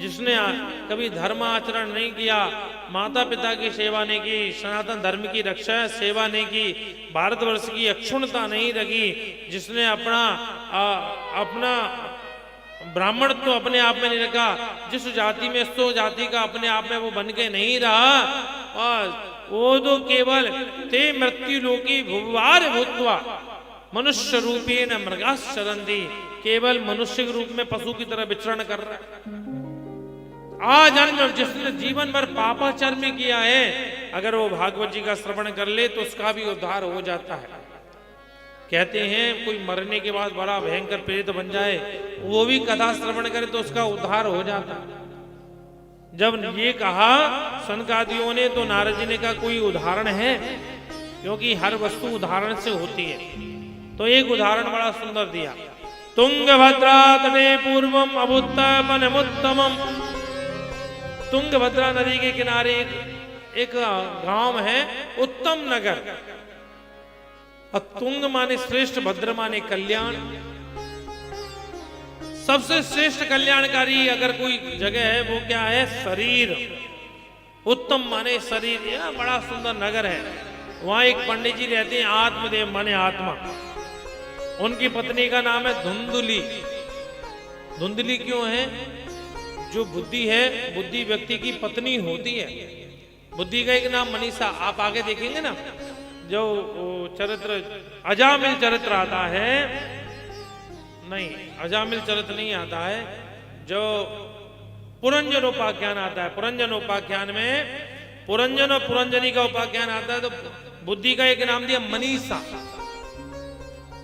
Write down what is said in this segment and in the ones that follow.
जिसने कभी धर्म आचरण नहीं किया, माता पिता की सेवा नहीं की, सनातन धर्म की रक्षा सेवा नहीं की, भारतवर्ष की अक्षुण्णता नहीं रखी, जिसने अपना ब्राह्मण तो अपने आप में नहीं रखा, जिस जाति में सो जाति का अपने आप में वो बन के नहीं रहा, और वो तो केवल ते मृत्यु लोकी भुवार भूत्वा मनुष्य रूपेण मृगाश्चरन्ति, केवल मनुष्य के रूप में पशु की तरह विचरण कर रहा है। आज जन्म जिसने जीवन भर पापाचर्म किया है, अगर वो भागवत जी का श्रवण कर ले तो उसका भी उद्धार हो जाता है। कहते हैं कोई मरने के बाद बड़ा भयंकर प्रेत बन जाए, वो भी कथा श्रवण करे तो उसका उद्धार हो जाता है। जब ये कहा सनकादियों ने तो नारद जी ने कहा कोई उदाहरण है, क्योंकि हर वस्तु उदाहरण से होती है। तो एक उदाहरण बड़ा सुंदर दिया। तुंगभद्रा तटे पूर्वम अभुत्तमनमुत्तमम। तुंगभद्रा नदी के किनारे एक गांव है, उत्तम नगर। तुंग माने श्रेष्ठ, भद्र माने कल्याण। सबसे श्रेष्ठ कल्याणकारी अगर कोई जगह है वो क्या है? शरीर। उत्तम माने शरीर। यह बड़ा सुंदर नगर है। वहां एक पंडित जी रहते हैं, आत्मदेव माने आत्मा। उनकी पत्नी का नाम है धुंधुली। धुंधुली क्यों है? जो बुद्धि है, बुद्धि व्यक्ति की पत्नी होती है। बुद्धि का एक नाम मनीषा। आप आगे देखेंगे ना, जो चरित्र अजामिल चरित्र आता है, नहीं अजामिल चरित्र नहीं आता है, जो पुरंजन उपाख्यान आता है। पुरंजन उपाख्यान में पुरंजन और पुरंजनी का उपाख्यान आता है। तो बुद्धि का एक नाम दिया मनीषा।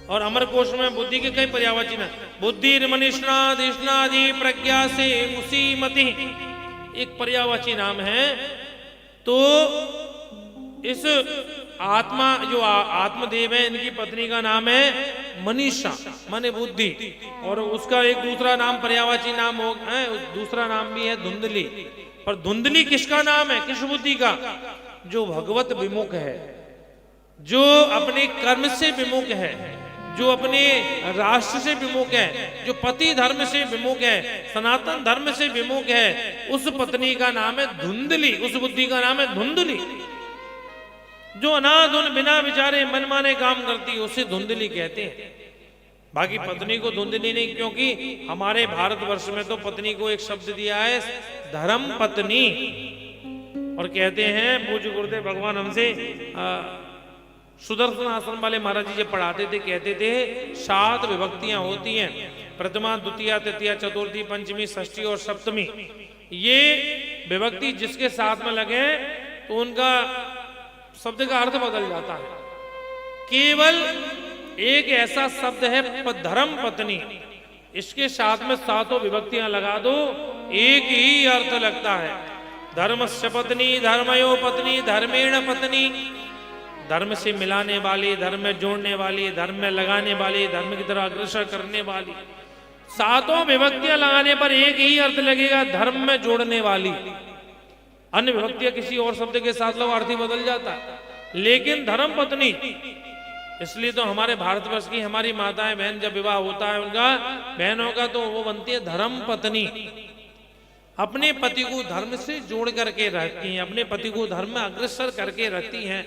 और अमर कोश में बुद्धि के कई पर्यायवाची हैं। बुद्धिर्मनीषणाधिष्णादि प्रज्ञा से मुसीमति, एक पर्यायवाची नाम है। तो इस आत्मा जो आत्मदेव है, इनकी पत्नी का नाम है मनीषा माने बुद्धि, और उसका एक दूसरा नाम पर्यायवाची नाम हो है, दूसरा नाम भी है धुंधली। पर धुंधली किसका नाम है? किस बुद्धि का? जो भगवत विमुख है, जो अपने कर्म से विमुख है, जो अपने राष्ट्र से विमुख है, जो पति धर्म से विमुख है, सनातन धर्म से विमुख है, उस पत्नी का नाम है धुंधली। उस बुद्धि का नाम है धुंधली। जो अनाधुन बिना विचारे मनमाने काम करती है उसे धुंधली कहते हैं। बाकी पत्नी को धुंधली नहीं, क्योंकि हमारे भारतवर्ष में तो पत्नी को एक शब्द दिया है धर्म पत्नी। और कहते हैं पूज्य गुरुदेव भगवान हमसे सुदर्शन आश्रम वाले महाराज जी जब पढ़ाते थे, कहते थे 7 विभक्तियां होती हैं, प्रथमा द्वितीया तृतीया चतुर्थी पंचमी षष्ठी और सप्तमी। ये विभक्ति जिसके साथ में लगे तो उनका शब्द का अर्थ बदल जाता है। केवल एक ऐसा शब्द है धर्म पत्नी, इसके साथ में 7 विभक्तियां लगा दो, एक ही अर्थ लगता है। धर्मस्य पत्नी, धर्मयो पत्नी, धर्मेण पत्नी। धर्म से मिलाने वाली, धर्म में जोड़ने वाली, धर्म में लगाने वाली, धर्म की तरह अग्रसर करने वाली। 7 विभक्तियां लगाने पर एक ही अर्थ लगेगा, धर्म में जोड़ने वाली। अन्य विभक्तियां किसी और शब्द के साथ लो, अर्थ ही बदल जाता है। लेकिन धर्म पत्नी, इसलिए तो हमारे भारतवर्ष की हमारी माताएं बहन जब विवाह होता है उनका, बहनों का, तो वो बनती है धर्म पत्नी। अपने पति को धर्म से जोड़ करके रखती हैं, अपने पति को धर्म में अग्रसर करके रखती हैं।